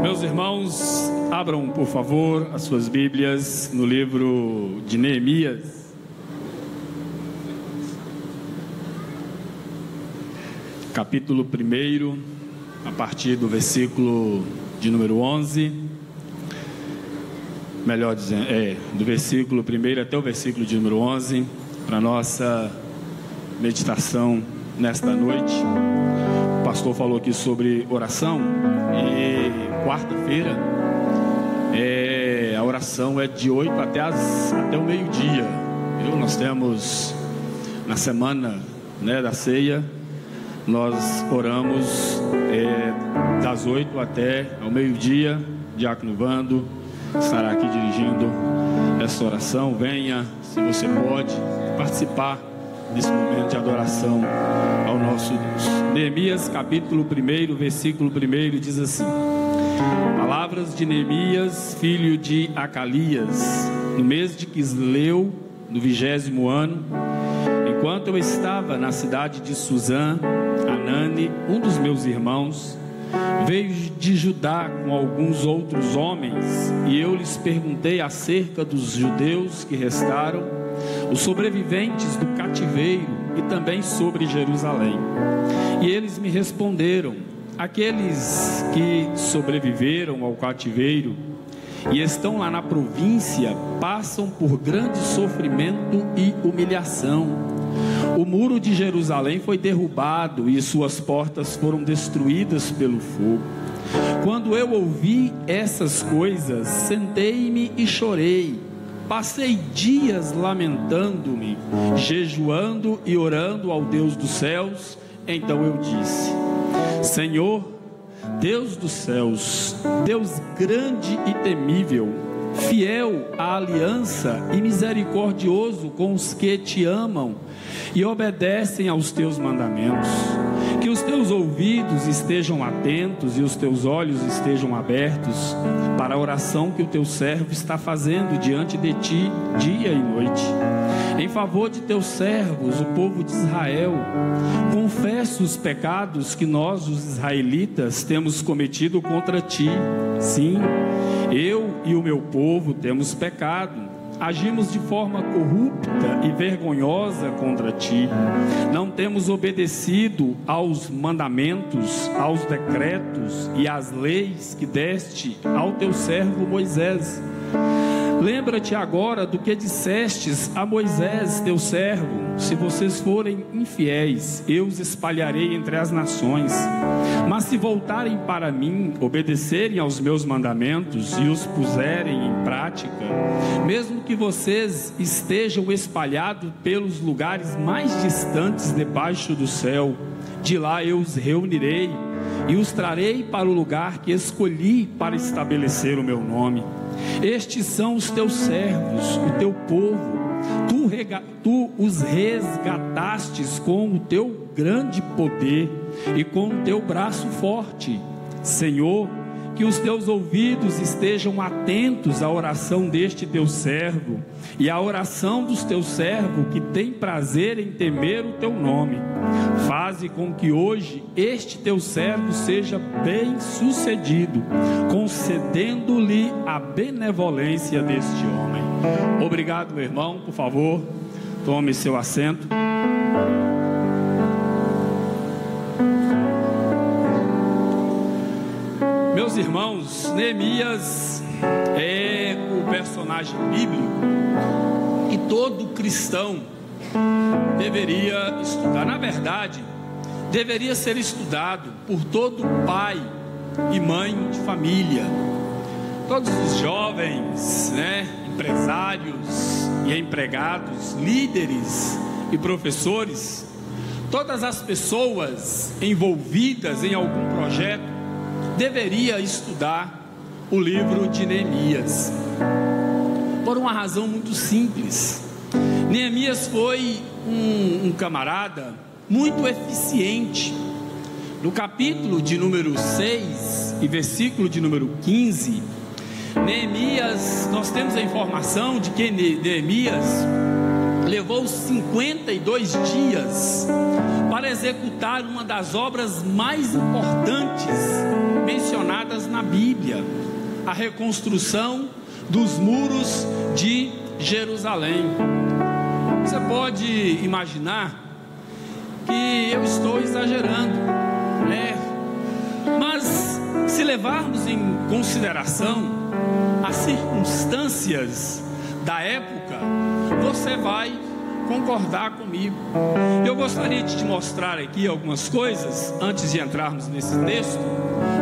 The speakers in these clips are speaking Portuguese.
Meus irmãos, abram por favor as suas Bíblias no livro de Neemias, capítulo 1, a partir do versículo de número 11, melhor dizendo, do versículo 1 até o versículo de número 11, para nossa meditação nesta noite. O pastor falou aqui sobre oração e quarta-feira a oração é de 8 até o meio-dia. Nós temos na semana da ceia, nós oramos das 8 até ao meio-dia. Diácono Vando estará aqui dirigindo essa oração. Venha, se você pode, participar desse momento de adoração ao nosso Deus. Neemias capítulo 1, versículo 1 diz assim: palavras de Neemias, filho de Acalias, no mês de Quisleu, no 20º ano, enquanto eu estava na cidade de Suzã, Anani, um dos meus irmãos, veio de Judá com alguns outros homens, e eu lhes perguntei acerca dos judeus que restaram, os sobreviventes do cativeiro, e também sobre Jerusalém. E eles me responderam: aqueles que sobreviveram ao cativeiro e estão lá na província passam por grande sofrimento e humilhação. O muro de Jerusalém foi derrubado e suas portas foram destruídas pelo fogo. Quando eu ouvi essas coisas, sentei-me e chorei. Passei dias lamentando-me, jejuando e orando ao Deus dos céus. Então eu disse: Senhor, Deus dos céus, Deus grande e temível, fiel à aliança e misericordioso com os que te amam e obedecem aos teus mandamentos, que os teus ouvidos estejam atentos e os teus olhos estejam abertos para a oração que o teu servo está fazendo diante de ti dia e noite, em favor de teus servos, o povo de Israel. Confesso os pecados que nós, os israelitas, temos cometido contra ti. Sim, eu e o meu povo temos pecado. Agimos de forma corrupta e vergonhosa contra ti. Não temos obedecido aos mandamentos, aos decretos e às leis que deste ao teu servo Moisés. Lembra-te agora do que dissestes a Moisés, teu servo: se vocês forem infiéis, eu os espalharei entre as nações. Mas se voltarem para mim, obedecerem aos meus mandamentos e os puserem em prática, mesmo que vocês estejam espalhados pelos lugares mais distantes debaixo do céu, de lá eu os reunirei e os trarei para o lugar que escolhi para estabelecer o meu nome. Estes são os teus servos, o teu povo. Tu os resgatastes com o teu grande poder e com o teu braço forte. Senhor, que os teus ouvidos estejam atentos à oração deste teu servo e à oração dos teus servos que tem prazer em temer o teu nome. Faze com que hoje este teu servo seja bem sucedido, concedendo-lhe a benevolência deste homem. Obrigado, meu irmão. Por favor, tome seu assento. Meus irmãos, Neemias é o personagem bíblico que todo cristão deveria estudar. Na verdade, deveria ser estudado por todo pai e mãe de família. Todos os jovens, empresários e empregados, líderes e professores, todas as pessoas envolvidas em algum projeto deveria estudar o livro de Neemias, por uma razão muito simples. Neemias foi um camarada muito eficiente. No capítulo de número 6 e versículo de número 15, Neemias, nós temos a informação de que Neemias levou 52 dias para executar uma das obras mais importantes mencionadas mencionadas na Bíblia: a reconstrução dos muros de Jerusalém. Você pode imaginar que eu estou exagerando, né? Mas se levarmos em consideração as circunstâncias da época, você vai concordar comigo. Eu gostaria de te mostrar aqui algumas coisas antes de entrarmos nesse texto,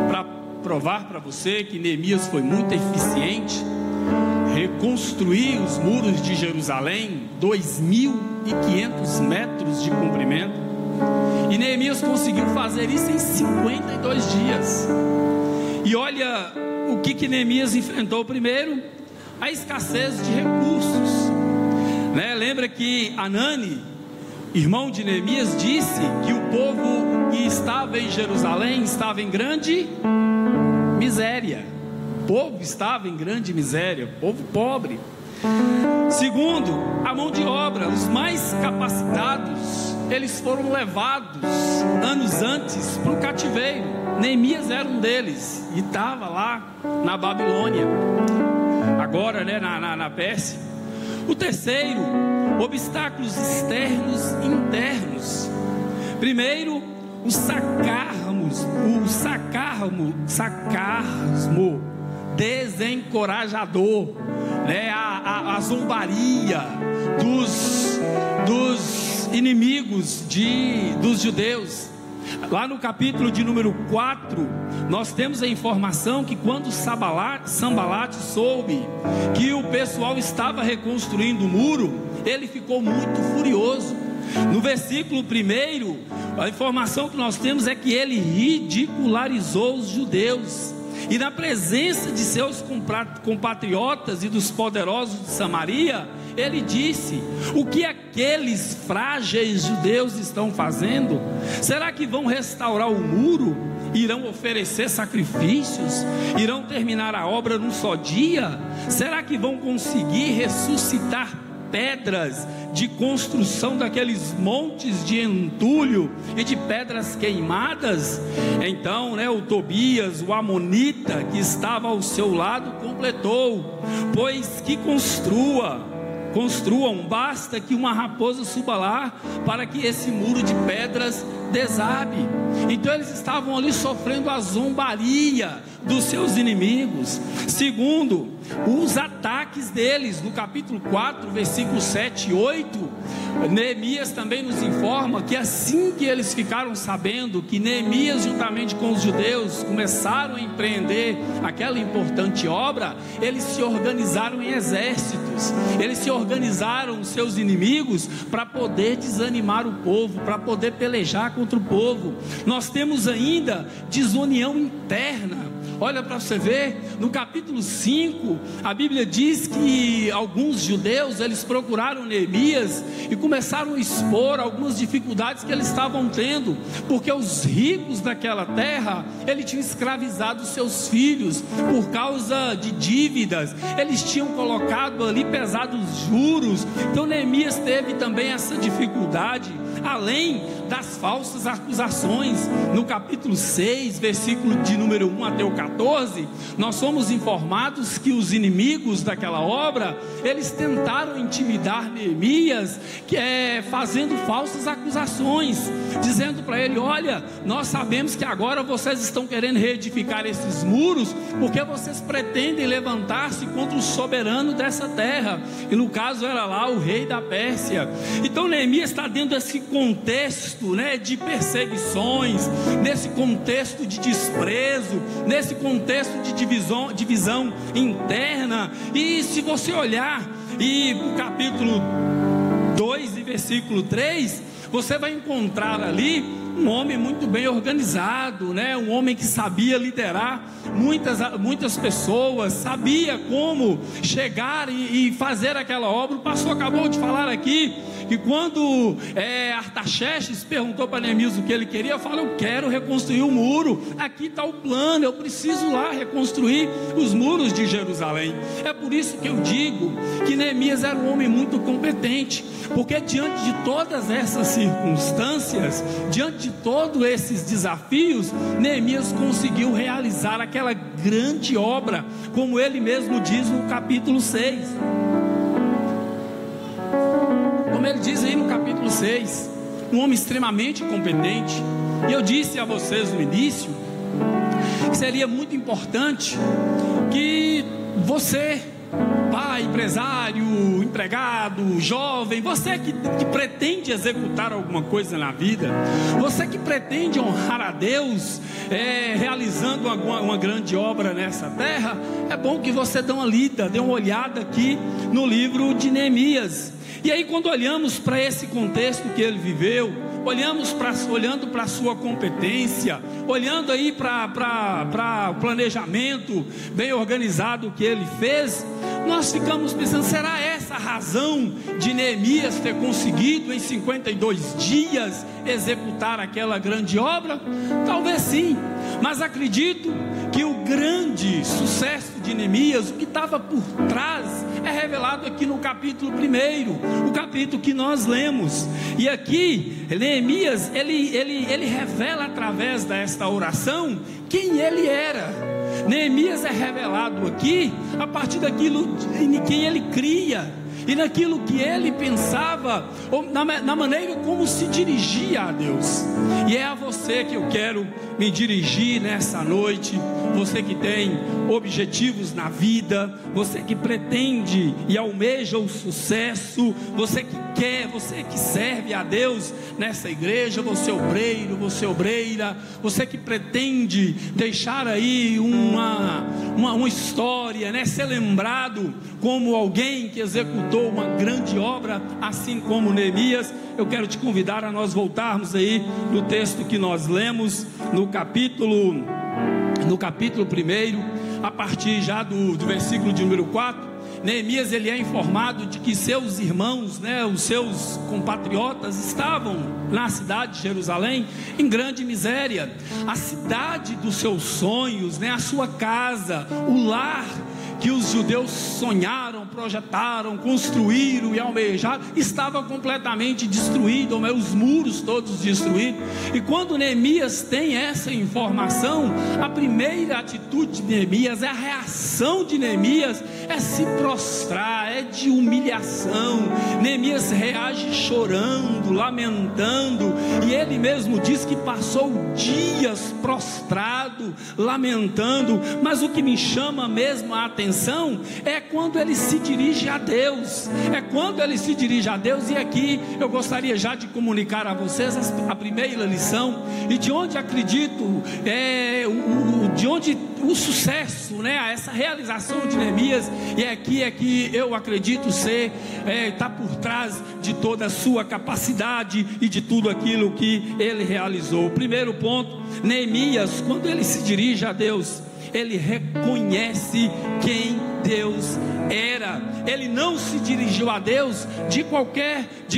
para provar para você que Neemias foi muito eficiente. Reconstruir os muros de Jerusalém, 2.500 metros de comprimento, e Neemias conseguiu fazer isso em 52 dias. E olha o que Neemias enfrentou primeiro: a escassez de recursos, né? Lembra que Anani, irmão de Neemias, disse que o povo que estava em Jerusalém estava em grande miséria. O povo estava em grande miséria, povo pobre. Segundo, a mão de obra. Os mais capacitados, eles foram levados anos antes para o cativeiro. Neemias era um deles e estava lá na Babilônia, agora, né, na Pérsia. O terceiro, obstáculos externos e internos. Primeiro, o sacarmo desencorajador, né? A zombaria dos inimigos dos judeus. Lá no capítulo de número 4, nós temos a informação que quando Sambalate soube que o pessoal estava reconstruindo o muro, ele ficou muito furioso. No versículo 1, a informação que nós temos é que ele ridicularizou os judeus, e na presença de seus compatriotas e dos poderosos de Samaria, ele disse: o que aqueles frágeis judeus estão fazendo? Será que vão restaurar o muro? Irão oferecer sacrifícios? Irão terminar a obra num só dia? Será que vão conseguir ressuscitar pedras de construção daqueles montes de entulho e de pedras queimadas? Então, né, o Tobias, o amonita, que estava ao seu lado, completou: pois que construam, basta que uma raposa suba lá para que esse muro de pedras desabe. Então eles estavam ali sofrendo a zombaria dos seus inimigos. Segundo, os ataques deles. No capítulo 4, versículos 7 e 8, Neemias também nos informa que assim que eles ficaram sabendo que Neemias, juntamente com os judeus, começaram a empreender aquela importante obra, eles se organizaram em exércitos. Eles se organizaram, os seus inimigos, para poder desanimar o povo, para poder pelejar contra o povo. Nós temos ainda desunião interna. Olha para você ver, no capítulo 5, a Bíblia diz que alguns judeus, eles procuraram Neemias e começaram a expor algumas dificuldades que eles estavam tendo, porque os ricos daquela terra, eles tinham escravizado seus filhos por causa de dívidas, eles tinham colocado ali pesados juros. Então Neemias teve também essa dificuldade, além das falsas acusações. No capítulo 6, versículo de número 1 até o 14, nós somos informados que os inimigos daquela obra, eles tentaram intimidar Neemias, fazendo falsas acusações, dizendo para ele: olha, nós sabemos que agora vocês estão querendo reedificar esses muros, porque vocês pretendem levantar-se contra o soberano dessa terra, e no caso era lá o rei da Pérsia. Então Neemias está dentro desse contexto, né, de perseguições, nesse contexto de desprezo, nesse contexto de divisão interna. E se você olhar e o capítulo 2 e versículo 3, você vai encontrar ali um homem muito bem organizado, né? Um homem que sabia liderar muitas pessoas, sabia como chegar e fazer aquela obra. O pastor acabou de falar aqui que quando Artaxerxes perguntou para Neemias o que ele queria, fala: eu quero reconstruir o muro, aqui está o plano, eu preciso lá reconstruir os muros de Jerusalém. É por isso que eu digo que Neemias era um homem muito competente, porque diante de todas essas circunstâncias, diante de todos esses desafios, Neemias conseguiu realizar aquela grande obra, como ele mesmo diz no capítulo 6. Como ele diz aí no capítulo 6, um homem extremamente competente. E eu disse a vocês no início que seria muito importante que você, pai, empresário, empregado, jovem, você que pretende executar alguma coisa na vida, você que pretende honrar a Deus, realizando uma grande obra nessa terra, é bom que você dê uma lida, dê uma olhada aqui no livro de Neemias. E aí, quando olhamos para esse contexto que ele viveu, olhando para a sua competência, olhando aí para o planejamento bem organizado que ele fez, nós ficamos pensando: será essa a razão de Neemias ter conseguido em 52 dias executar aquela grande obra? Talvez sim, mas acredito que o grande sucesso de Neemias, o que estava por trás, é revelado aqui no capítulo 1, o capítulo que nós lemos. E aqui Neemias, ele revela através desta oração quem ele era. Neemias é revelado aqui a partir daquilo em quem ele cria, e naquilo que ele pensava, ou na maneira como se dirigia a Deus. E é a você que eu quero me dirigir nessa noite. Você que tem objetivos na vida, você que pretende e almeja o sucesso, você que quer, você que serve a Deus nessa igreja, você obreiro, você obreira, você que pretende deixar aí uma história, né? Ser lembrado como alguém que executou uma grande obra, assim como Neemias. Eu quero te convidar a nós voltarmos aí no texto que nós lemos, no capítulo 1, a partir já do versículo de número 4. Neemias, ele é informado de que seus irmãos, né, os seus compatriotas, estavam na cidade de Jerusalém em grande miséria. A cidade dos seus sonhos, né, a sua casa, o lar que os judeus sonharam, projetaram, construíram e almejaram, estava completamente destruído, os muros todos destruídos. E quando Neemias tem essa informação, a primeira atitude de Neemias, a reação de Neemias é se prostrar, é de humilhação. Neemias reage chorando, lamentando, e ele mesmo diz que passou dias prostrado, lamentando. Mas o que me chama mesmo a atenção é quando ele se dirige a Deus, e aqui eu gostaria já de comunicar a vocês a primeira lição, e de onde acredito, de onde o sucesso, né, essa realização de Neemias, e aqui eu acredito está por trás de toda a sua capacidade e de tudo aquilo que ele realizou. O primeiro ponto: Neemias, quando ele se dirige a Deus, ele reconhece quem Deus era. Ele não se dirigiu a Deus de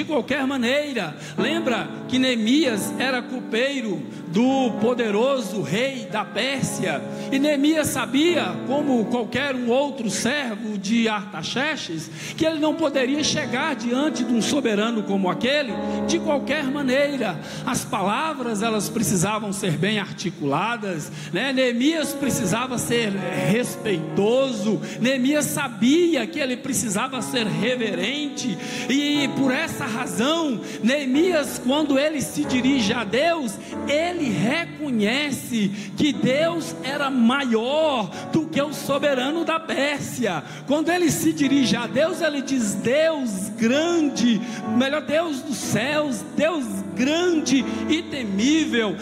qualquer maneira. Lembra que Neemias era copeiro do poderoso rei da Pérsia, e Neemias sabia, como qualquer um outro servo de Artaxerxes, que ele não poderia chegar diante de um soberano como aquele de qualquer maneira. As palavras, elas precisavam ser bem articuladas, né? Neemias precisava ser respeitoso, Neemias sabia que ele precisava ser reverente, e por essa razão, Neemias, quando ele se dirige a Deus, ele reconhece que Deus era maior do que o soberano da Pérsia. Quando ele se dirige a Deus, ele diz: Deus grande, melhor, Deus dos céus, Deus grande e temível.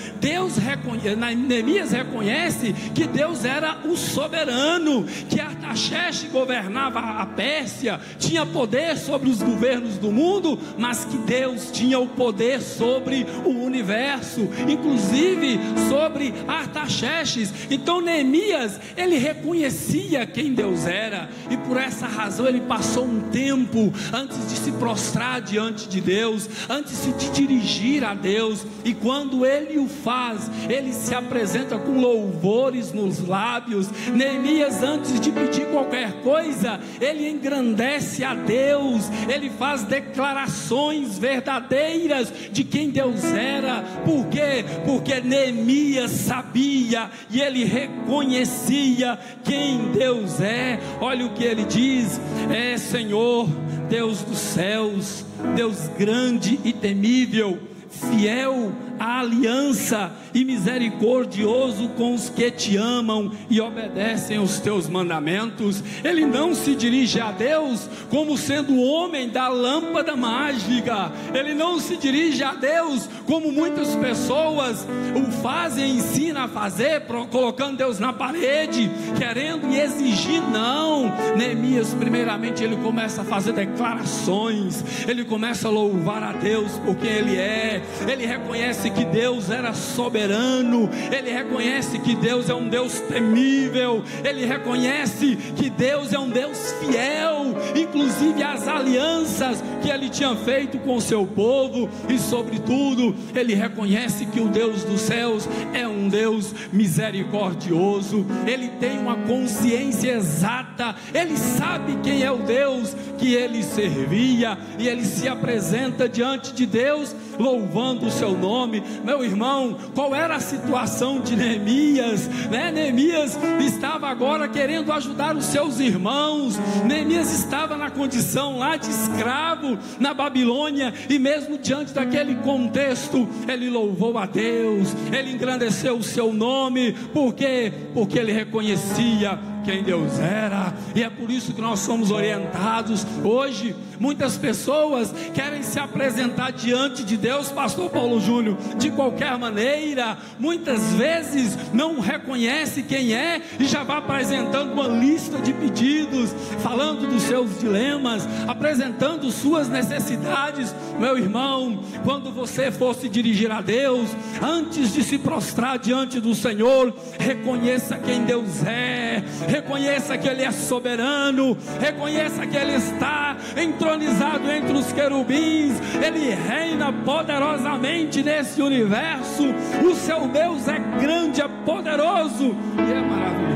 Neemias reconhece que Deus era o soberano, que Artaxerxes governava a Pérsia, tinha poder sobre os governos do mundo, mas que Deus tinha o poder sobre o universo, inclusive sobre Artaxerxes. Então Neemias, ele reconhecia quem Deus era, e por essa razão ele passou um tempo antes de se prostrar diante de Deus, antes de dirigir a Deus. E quando ele o faz, ele se apresenta com louvores nos lábios. Neemias, antes de pedir qualquer coisa, ele engrandece a Deus, ele faz declarações verdadeiras de quem Deus era. Por quê? Porque Neemias sabia e ele reconhecia quem Deus é. Olha o que ele diz: é Senhor, Deus dos céus, Deus grande e temível, fiel à aliança e misericordioso com os que te amam e obedecem os teus mandamentos. Ele não se dirige a Deus como sendo o homem da lâmpada mágica, ele não se dirige a Deus como muitas pessoas o fazem e ensinam a fazer, colocando Deus na parede, querendo e exigindo. Não, Neemias, primeiramente, ele começa a fazer declarações, ele começa a louvar a Deus por quem ele é. Ele reconhece que Deus era soberano, ele reconhece que Deus é um Deus temível, ele reconhece que Deus é um Deus fiel, inclusive as alianças que ele tinha feito com o seu povo, e sobretudo, ele reconhece que o Deus dos céus é um Deus misericordioso. Ele tem uma consciência exata, ele sabe quem é o Deus que ele servia, e ele se apresenta diante de Deus louvando o seu nome. Meu irmão, qual era a situação de Neemias? Neemias estava agora querendo ajudar os seus irmãos. Neemias estava na condição lá de escravo na Babilônia, e mesmo diante daquele contexto, ele louvou a Deus, ele engrandeceu o seu nome. Por quê? Porque ele reconhecia quem Deus era. E é por isso que nós somos orientados hoje. Muitas pessoas querem se apresentar diante de Deus, pastor Paulo Júnior, de qualquer maneira. Muitas vezes não reconhece quem é e já vai apresentando uma lista de pedidos, falando dos seus dilemas, apresentando suas necessidades. Meu irmão, quando você for se dirigir a Deus, antes de se prostrar diante do Senhor, reconheça quem Deus é, reconheça que Ele é soberano, reconheça que Ele está entronizado entre os querubins, Ele reina poderosamente nesse universo. O seu Deus é grande, é poderoso e é maravilhoso.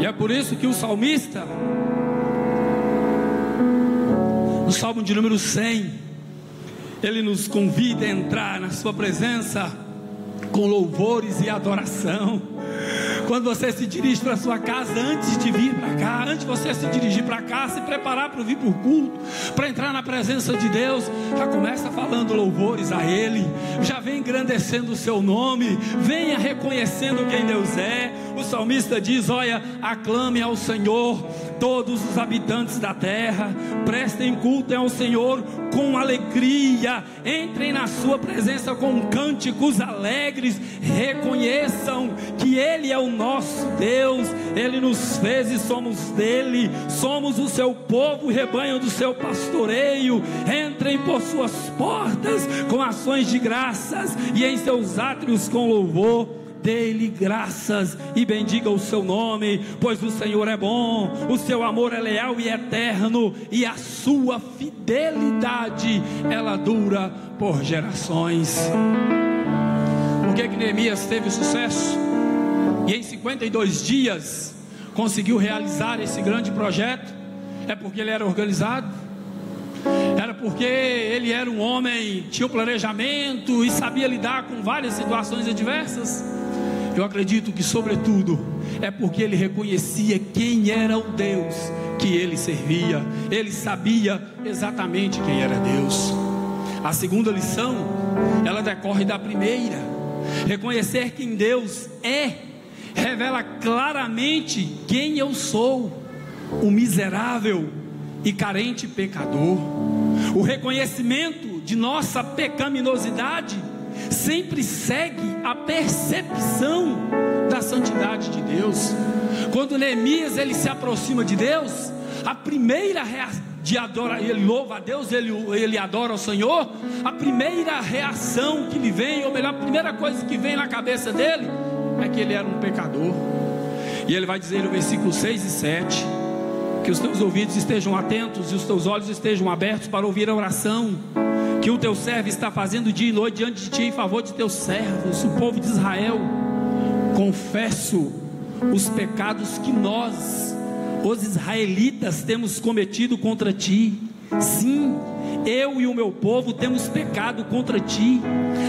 E é por isso que o salmista, no Salmo de número 100, ele nos convida a entrar na sua presença com louvores e adoração. Quando você se dirige para a sua casa, antes de vir para cá, antes de você se dirigir para cá, se preparar para vir para o culto, para entrar na presença de Deus, já começa falando louvores a Ele, já vem engrandecendo o seu nome, venha reconhecendo quem Deus é. O salmista diz: olha, aclame ao Senhor todos os habitantes da terra, prestem culto ao Senhor com alegria, entrem na sua presença com cânticos alegres, reconheçam que Ele é o nosso Deus, Ele nos fez e somos dele, somos o seu povo, o rebanho do seu pastoreio. Entrem por suas portas com ações de graças e em seus átrios com louvor. Dê-lhe graças e bendiga o seu nome, pois o Senhor é bom, o seu amor é leal e eterno, e a sua fidelidade, ela dura por gerações. Por que Neemias teve sucesso? E em 52 dias conseguiu realizar esse grande projeto? É porque ele era organizado? Era porque ele era um homem, tinha um planejamento e sabia lidar com várias situações adversas? Eu acredito que sobretudo é porque ele reconhecia quem era o Deus que ele servia. Ele sabia exatamente quem era Deus. A segunda lição, ela decorre da primeira. Reconhecer quem Deus é revela claramente quem eu sou, o miserável e carente pecador. O reconhecimento de nossa pecaminosidade sempre segue a percepção da santidade de Deus. Quando Neemias ele se aproxima de Deus, a primeira reação de adorar, ele louva a Deus, ele adora o Senhor, a primeira reação que lhe vem, ou melhor, a primeira coisa que vem na cabeça dele, é que ele era um pecador. E ele vai dizer no versículo 6 e 7, que os teus ouvidos estejam atentos e os teus olhos estejam abertos para ouvir a oração que o teu servo está fazendo dia e noite diante de ti em favor de teus servos, o povo de Israel. Confesso os pecados que nós, os israelitas, temos cometido contra ti. Sim, eu e o meu povo temos pecado contra ti,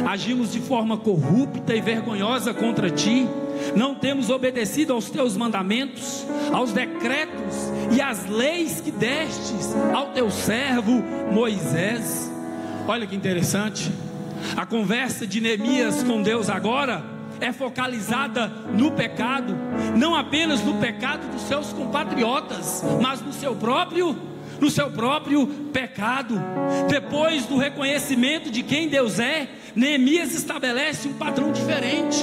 agimos de forma corrupta e vergonhosa contra ti, não temos obedecido aos teus mandamentos, aos decretos e às leis que destes ao teu servo Moisés. Olha que interessante, a conversa de Neemias com Deus agora é focalizada no pecado, não apenas no pecado dos seus compatriotas, mas no seu próprio pecado. Depois do reconhecimento de quem Deus é, Neemias estabelece um padrão diferente.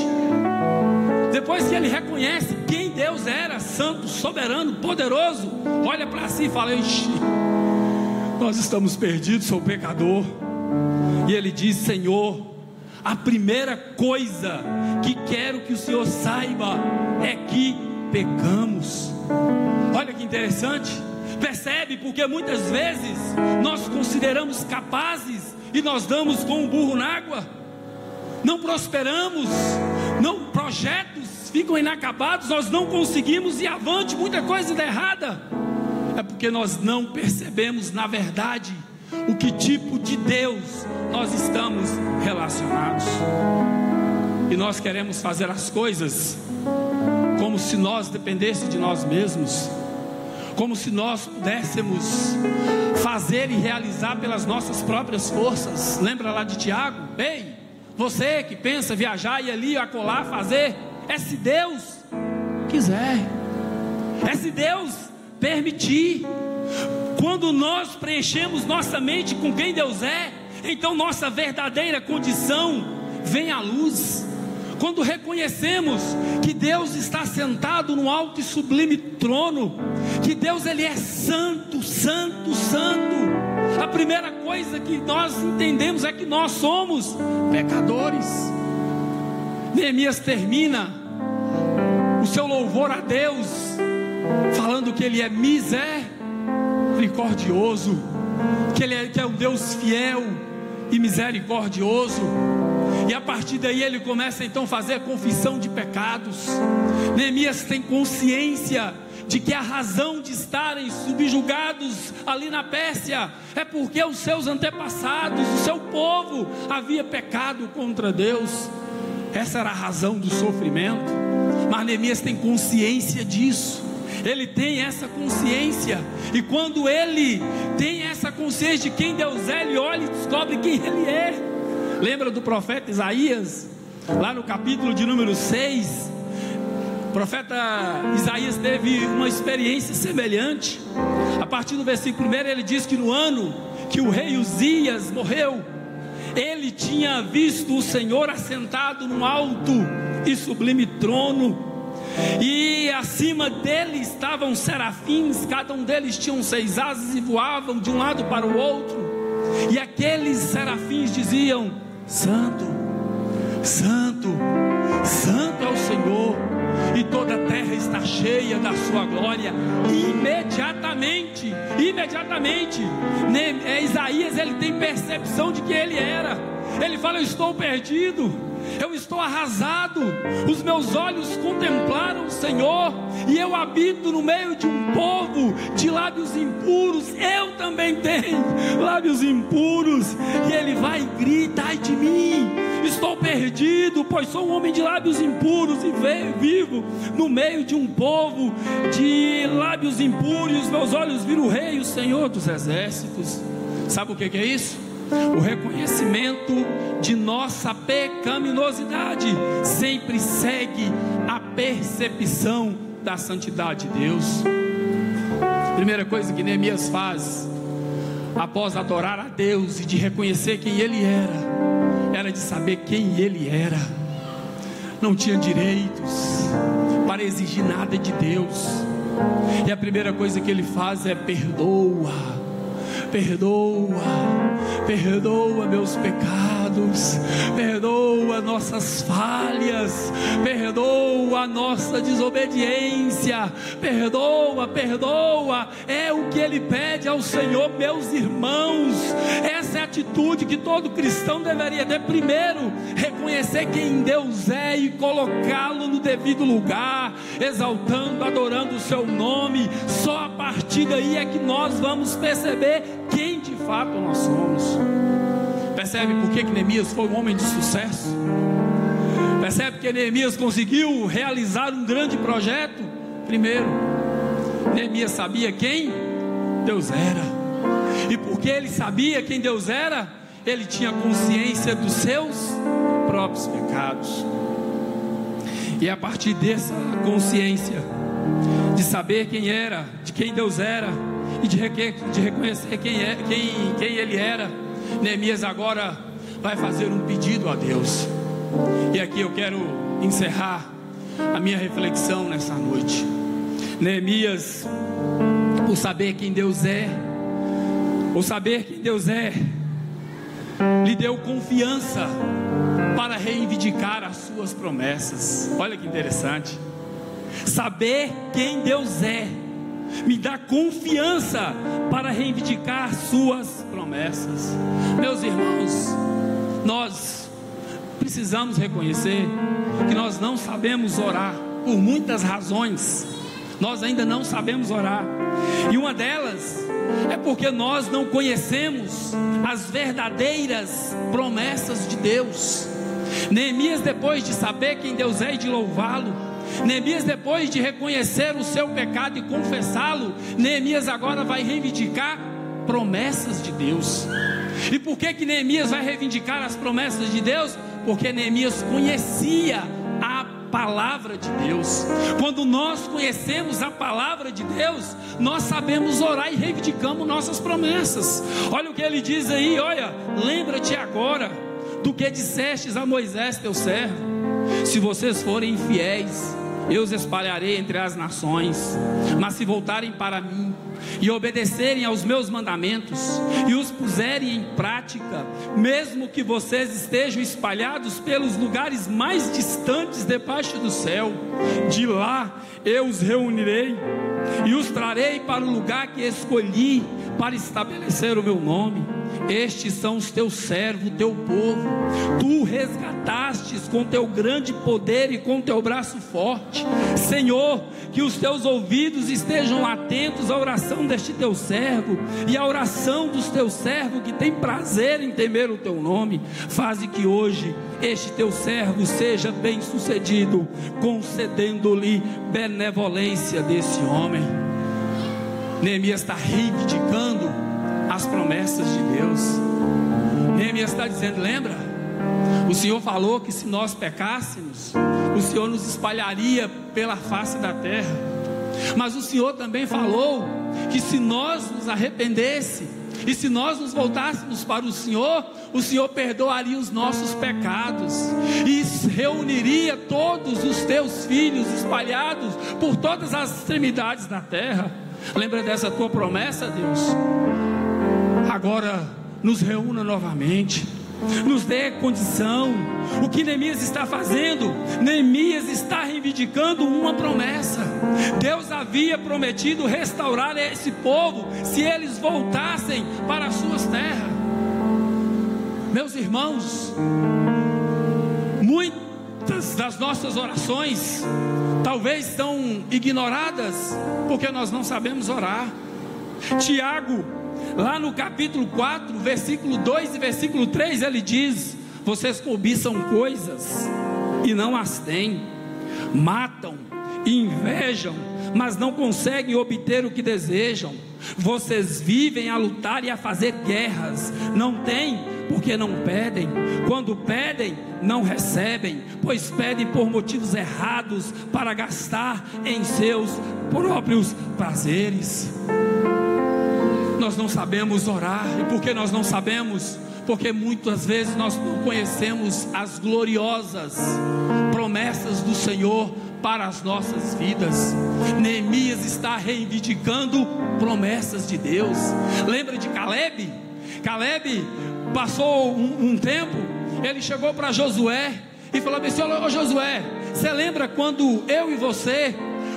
Depois que ele reconhece quem Deus era, santo, soberano, poderoso, olha para si e fala: ixi, nós estamos perdidos, sou pecador. E ele diz: Senhor, a primeira coisa que quero que o Senhor saiba é que pecamos. Olha que interessante, percebe? Porque muitas vezes nós consideramos capazes e nós damos com um burro na água, não prosperamos, não, projetos ficam inacabados, nós não conseguimos ir avante, muita coisa dá errada. É porque nós não percebemos na verdade o que tipo de Deus nós estamos relacionados. E nós queremos fazer as coisas como se nós dependesse de nós mesmos, como se nós pudéssemos fazer e realizar pelas nossas próprias forças. Lembra lá de Tiago? Ei, você que pensa viajar e ali acolá fazer, é se Deus quiser, é se Deus permitir. Quando nós preenchemos nossa mente com quem Deus é, então nossa verdadeira condição vem à luz. Quando reconhecemos que Deus está sentado no alto e sublime trono, que Deus ele é santo, santo, santo, a primeira coisa que nós entendemos é que nós somos pecadores. Neemias termina o seu louvor a Deus falando que ele é misericordioso, que ele é um Deus fiel e misericordioso. E a partir daí ele começa então a fazer confissão de pecados. Neemias tem consciência de que a razão de estarem subjugados ali na Pérsia é porque os seus antepassados, o seu povo havia pecado contra Deus. Essa era a razão do sofrimento. Mas Neemias tem consciência disso. Ele tem essa consciência, e quando ele tem essa consciência de quem Deus é, ele olha e descobre quem ele é. Lembra do profeta Isaías? Lá no capítulo de número 6, o profeta Isaías teve uma experiência semelhante. A partir do versículo 1 ele diz que no ano que o rei Uzias morreu, ele tinha visto o Senhor assentado num alto e sublime trono, e acima dele estavam serafins, cada um deles tinham 6 asas e voavam de um lado para o outro. E aqueles serafins diziam: Santo, Santo, Santo é o Senhor, e toda a terra está cheia da sua glória. Imediatamente, Isaías ele tem percepção de que ele era. Ele fala: eu estou perdido, eu estou arrasado, os meus olhos contemplaram o Senhor, e eu habito no meio de um povo de lábios impuros. Eu também tenho lábios impuros. E ele vai e grita: ai de mim, estou perdido, pois sou um homem de lábios impuros e vivo no meio de um povo de lábios impuros. Os meus olhos viram o Rei, o Senhor dos exércitos. Sabe o que é isso? O reconhecimento de nossa pecaminosidade sempre segue a percepção da santidade de Deus. Primeira coisa que Neemias faz após adorar a Deus e de reconhecer quem Ele era de saber quem Ele era. Não tinha direitos para exigir nada de Deus. E a primeira coisa que Ele faz é perdoa meus pecados, perdoa nossas falhas, perdoa a nossa desobediência, perdoa, é o que Ele pede ao Senhor, meus irmãos. Essa é a atitude que todo cristão deveria ter. Primeiro, reconhecer quem Deus é e colocá-lo no devido lugar, exaltando, adorando o seu nome. Só a partir daí é que nós vamos perceber quem de fato nós somos. Percebe por que Neemias foi um homem de sucesso? Percebe que Neemias conseguiu realizar um grande projeto? Primeiro, Neemias sabia quem Deus era. E porque ele sabia quem Deus era, ele tinha consciência dos seus próprios pecados. E a partir dessa consciência, de saber quem era, de quem Deus era, e de reconhecer quem Ele era, Neemias agora vai fazer um pedido a Deus. E aqui eu quero encerrar a minha reflexão nessa noite. Neemias, o saber quem Deus é, lhe deu confiança para reivindicar as suas promessas. Olha que interessante. Saber quem Deus é me dá confiança para reivindicar suas promessas. Meus irmãos, nós precisamos reconhecer que nós não sabemos orar por muitas razões. Nós ainda não sabemos orar, e uma delas é porque nós não conhecemos as verdadeiras promessas de Deus. Neemias, depois de saber quem Deus é e de louvá-lo, Neemias, depois de reconhecer o seu pecado e confessá-lo, Neemias agora vai reivindicar promessas de Deus. E por que Neemias vai reivindicar as promessas de Deus? Porque Neemias conhecia a palavra de Deus. Quando nós conhecemos a palavra de Deus, nós sabemos orar e reivindicamos nossas promessas. Olha o que ele diz aí, olha: lembra-te agora do que dissestes a Moisés teu servo: se vocês forem infiéis, eu os espalharei entre as nações. Mas se voltarem para mim e obedecerem aos meus mandamentos e os puserem em prática, mesmo que vocês estejam espalhados pelos lugares mais distantes debaixo do céu, de lá eu os reunirei e os trarei para o lugar que escolhi para estabelecer o meu nome. Estes são os teus servos, teu povo. Tu resgatastes com teu grande poder e com teu braço forte. Senhor, que os teus ouvidos estejam atentos à oração deste teu servo e à oração dos teus servos que tem prazer em temer o teu nome. Faze que hoje este teu servo seja bem sucedido, concedendo-lhe benevolência desse homem. Neemias está reivindicando as promessas de Deus. Neemias está dizendo: lembra? O Senhor falou que se nós pecássemos, o Senhor nos espalharia pela face da terra. Mas o Senhor também falou que se nós nos arrependêssemos e se nós nos voltássemos para o Senhor perdoaria os nossos pecados e reuniria todos os teus filhos espalhados por todas as extremidades da terra. Lembra dessa tua promessa, Deus? Agora nos reúna novamente, nos dê condição. O que Neemias está fazendo? Neemias está reivindicando uma promessa. Deus havia prometido restaurar esse povo se eles voltassem para as suas terras. Meus irmãos, muitas das nossas orações talvez são ignoradas porque nós não sabemos orar. Tiago, lá no capítulo 4, versículo 2 e versículo 3, ele diz: vocês cobiçam coisas e não as têm, matam e invejam, mas não conseguem obter o que desejam. Vocês vivem a lutar e a fazer guerras, não têm porque não pedem. Quando pedem, não recebem, pois pedem por motivos errados, para gastar em seus próprios prazeres. nós não sabemos orar. E por que nós não sabemos? Porque muitas vezes nós não conhecemos as gloriosas promessas do Senhor para as nossas vidas. Neemias está reivindicando promessas de Deus. Lembra de Caleb? Caleb passou um tempo, ele chegou para Josué e falou assim: ô Josué, você lembra quando eu e você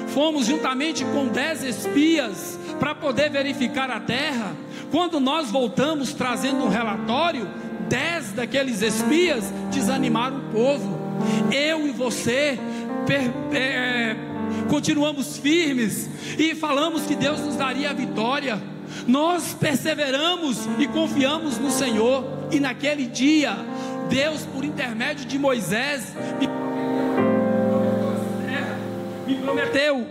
fomos juntamente com 10 espias para poder verificar a terra? Quando nós voltamos trazendo um relatório, 10 daqueles espias desanimaram o povo. Eu e você continuamos firmes e falamos que Deus nos daria a vitória. Nós perseveramos e confiamos no Senhor. E naquele dia, Deus, por intermédio de Moisés, me prometeu.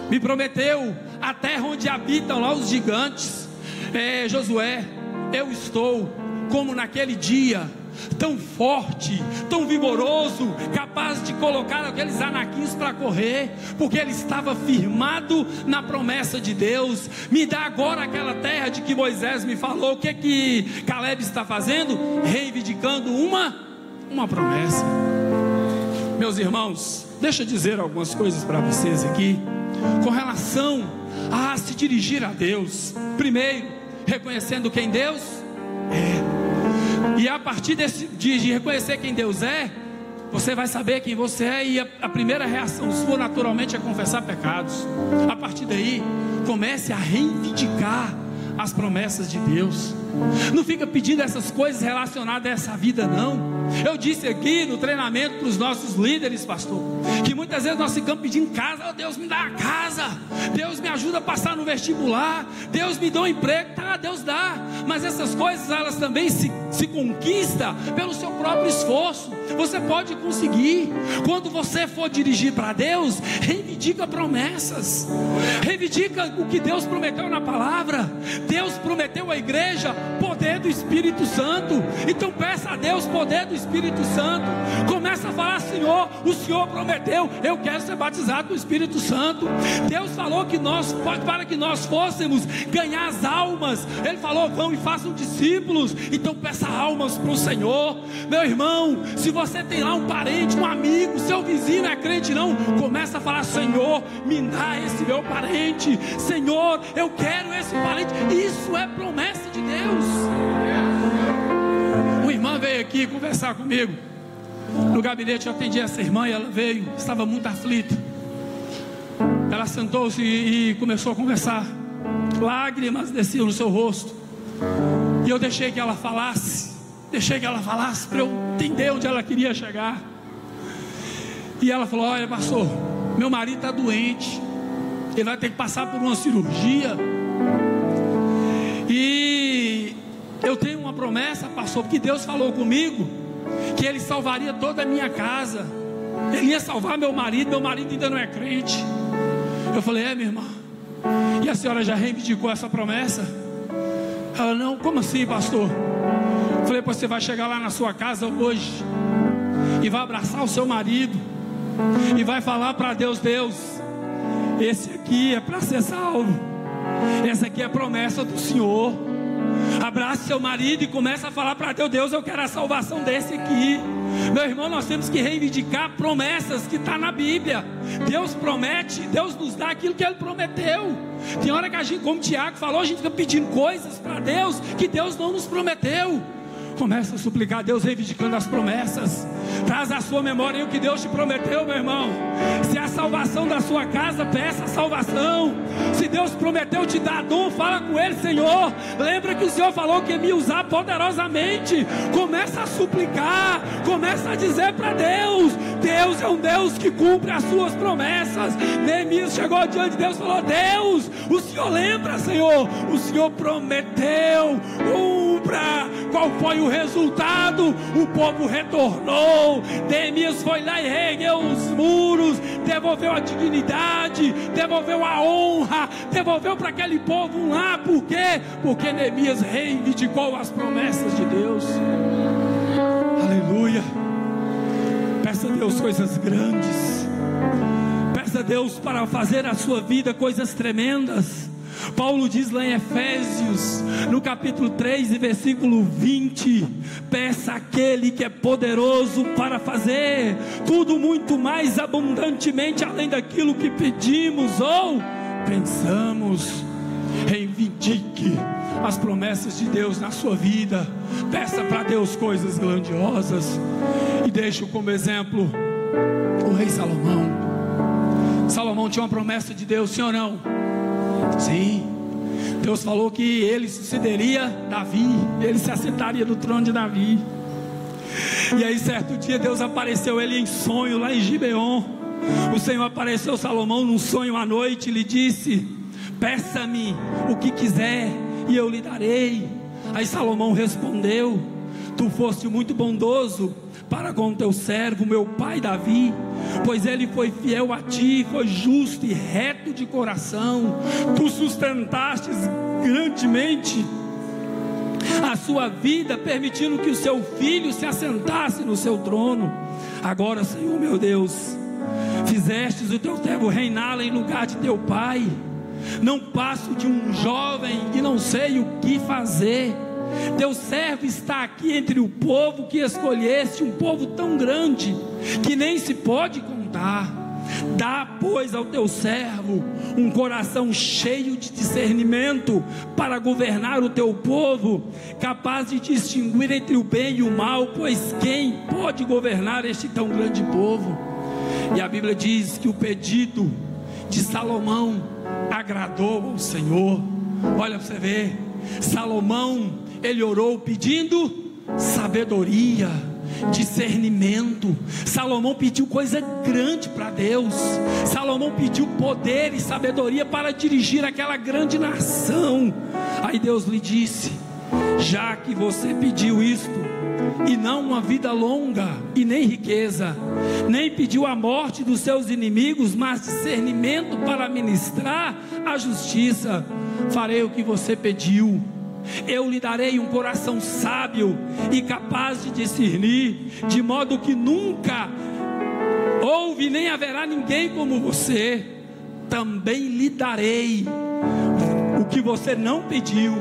Me prometeu a terra onde habitam lá os gigantes. Josué, eu estou como naquele dia, tão forte, tão vigoroso, capaz de colocar aqueles anaquins para correr, porque ele estava firmado na promessa de Deus. Me dá agora aquela terra de que Moisés me falou. O que Caleb está fazendo? Reivindicando uma promessa. Meus irmãos, deixa eu dizer algumas coisas para vocês aqui, com relação a se dirigir a Deus. Primeiro, reconhecendo quem Deus é. E a partir de reconhecer quem Deus é, você vai saber quem você é. E a primeira reação sua naturalmente é confessar pecados. A partir daí, comece a reivindicar as promessas de Deus. Não fica pedindo essas coisas relacionadas a essa vida, não. Eu disse aqui no treinamento para os nossos líderes, pastor, que muitas vezes nós ficamos pedindo casa. Oh, Deus me dá a casa, Deus me ajuda a passar no vestibular, Deus me dá um emprego. Tá, Deus dá, mas essas coisas elas também se conquistam pelo seu próprio esforço. Você pode conseguir. Quando você for dirigir para Deus, reivindica promessas, reivindica o que Deus prometeu na palavra. Deus prometeu à igreja poder do Espírito Santo. Então peça a Deus poder do Espírito Santo. Começa a falar: Senhor, o Senhor prometeu, eu quero ser batizado com o Espírito Santo. Deus falou que para que nós fôssemos ganhar as almas, Ele falou: vão e façam discípulos. Então peça almas para o Senhor. Meu irmão, se você tem lá um parente, um amigo, seu vizinho não é crente não, começa a falar: Senhor, me dá esse meu parente. Senhor, eu quero esse parente. Isso é promessa de Deus. Uma irmã veio aqui conversar comigo no gabinete. Eu atendi essa irmã e ela veio, estava muito aflita. Ela sentou-se e começou a conversar. Lágrimas desciam no seu rosto. E eu deixei que ela falasse para eu entender onde ela queria chegar. E ela falou: olha, pastor, meu marido está doente, ele vai ter que passar por uma cirurgia. E eu tenho uma promessa, pastor, porque Deus falou comigo que Ele salvaria toda a minha casa. Ele ia salvar meu marido ainda não é crente. Eu falei: minha irmã, e a senhora já reivindicou essa promessa? Ela: não. Como assim, pastor? Eu falei: você vai chegar lá na sua casa hoje e vai abraçar o seu marido e vai falar para Deus: Deus, esse aqui é para ser salvo, essa aqui é a promessa do Senhor. Abrace seu marido e começa a falar para Deus: Deus, eu quero a salvação desse aqui. Meu irmão, nós temos que reivindicar promessas que está na Bíblia. Deus promete, Deus nos dá aquilo que Ele prometeu. Tem hora que a gente, como o Tiago falou, a gente fica pedindo coisas para Deus que Deus não nos prometeu. Começa a suplicar a Deus, reivindicando as promessas. Traz à sua memória o que Deus te prometeu, meu irmão. Se é a salvação da sua casa, peça a salvação. Se Deus prometeu te dar dom, fala com Ele: Senhor, lembra que o Senhor falou que ia me usar poderosamente. Começa a suplicar, começa a dizer para Deus: Deus é um Deus que cumpre as suas promessas. Neemias chegou diante de Deus e falou: Deus, o Senhor lembra, Senhor, o Senhor prometeu, cumpra. Qual foi o resultado? O povo retornou. Neemias foi lá e reergueu os muros, devolveu a dignidade, devolveu a honra, devolveu para aquele povo um lar. Por quê? Porque Neemias reivindicou as promessas de Deus. Aleluia. Peça a Deus coisas grandes, Peça a Deus para fazer na sua vida coisas tremendas. Paulo diz lá em Efésios, no capítulo 3 e versículo 20: peça àquele que é poderoso para fazer tudo muito mais abundantemente além daquilo que pedimos ou pensamos. Reivindique as promessas de Deus na sua vida. Peça para Deus coisas grandiosas. E deixo como exemplo o rei Salomão. Salomão tinha uma promessa de Deus, sim ou não? Sim. Deus falou que ele sucederia Davi, ele se assentaria no trono de Davi. E aí certo dia Deus apareceu ele em sonho lá em Gibeon. O Senhor apareceu a Salomão num sonho à noite e lhe disse: peça-me o que quiser e eu lhe darei. Aí Salomão respondeu: tu foste muito bondoso para com teu servo, meu pai Davi, pois ele foi fiel a ti, foi justo e reto de coração. Tu sustentastes grandemente a sua vida, permitindo que o seu filho se assentasse no seu trono. Agora, Senhor meu Deus, fizestes o teu servo reinar em lugar de teu pai. Não passo de um jovem e não sei o que fazer. Teu servo está aqui entre o povo que escolheste, um povo tão grande que nem se pode contar. Dá, pois, ao teu servo um coração cheio de discernimento para governar o teu povo, capaz de distinguir entre o bem e o mal, pois quem pode governar este tão grande povo? E a Bíblia diz que o pedido de Salomão agradou ao Senhor. Olha para você ver, Salomão, ele orou pedindo sabedoria, discernimento. Salomão pediu coisa grande para Deus. Salomão pediu poder e sabedoria para dirigir aquela grande nação. Aí Deus lhe disse: já que você pediu isto, e não uma vida longa e nem riqueza, nem pediu a morte dos seus inimigos, mas discernimento para ministrar a justiça, farei o que você pediu. Eu lhe darei um coração sábio e capaz de discernir, de modo que nunca houve nem haverá ninguém como você. Também lhe darei o que você não pediu,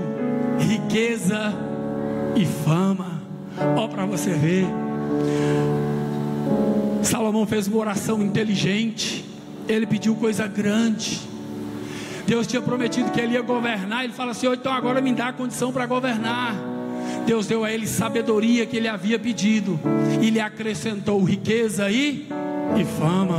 riqueza e fama. Ó, para você ver, Salomão fez uma oração inteligente. Ele pediu coisa grande. Deus tinha prometido que ele ia governar. Ele fala assim: então agora me dá a condição para governar. Deus deu a ele sabedoria que ele havia pedido, e lhe acrescentou riqueza e fama.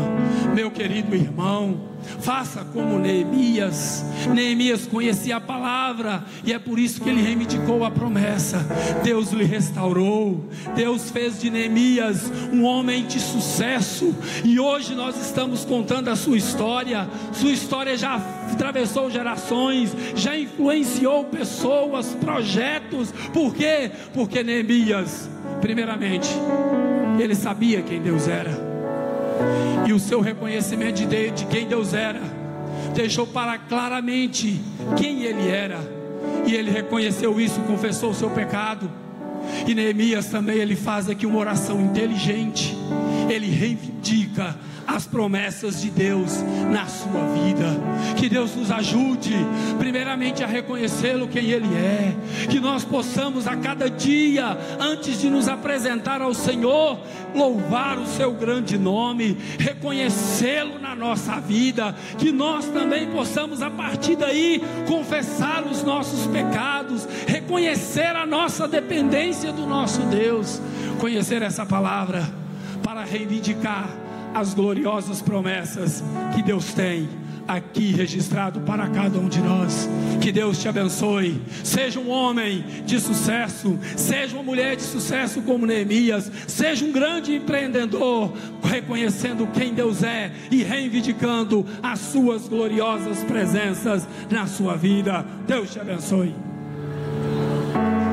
Meu querido irmão, faça como Neemias. Neemias conhecia a palavra, e é por isso que ele reivindicou a promessa. Deus lhe restaurou. Deus fez de Neemias um homem de sucesso, e hoje nós estamos contando a sua história. Sua história já atravessou gerações, já influenciou pessoas, projetos. Por quê? Porque Neemias, primeiramente, ele sabia quem Deus era, e o seu reconhecimento de quem Deus era deixou para claramente quem ele era, e ele reconheceu isso, confessou o seu pecado. E Neemias também, ele faz aqui uma oração inteligente. Ele reivindica as promessas de Deus na sua vida. Que Deus nos ajude primeiramente a reconhecê-lo quem Ele é, que nós possamos a cada dia, antes de nos apresentar ao Senhor, louvar o seu grande nome, reconhecê-lo na nossa vida, que nós também possamos a partir daí confessar os nossos pecados, reconhecer a nossa dependência do nosso Deus, conhecer essa palavra para reivindicar as gloriosas promessas que Deus tem aqui registrado para cada um de nós. Que Deus te abençoe. Seja um homem de sucesso, seja uma mulher de sucesso como Neemias, seja um grande empreendedor, reconhecendo quem Deus é e reivindicando as suas gloriosas presenças na sua vida. Deus te abençoe.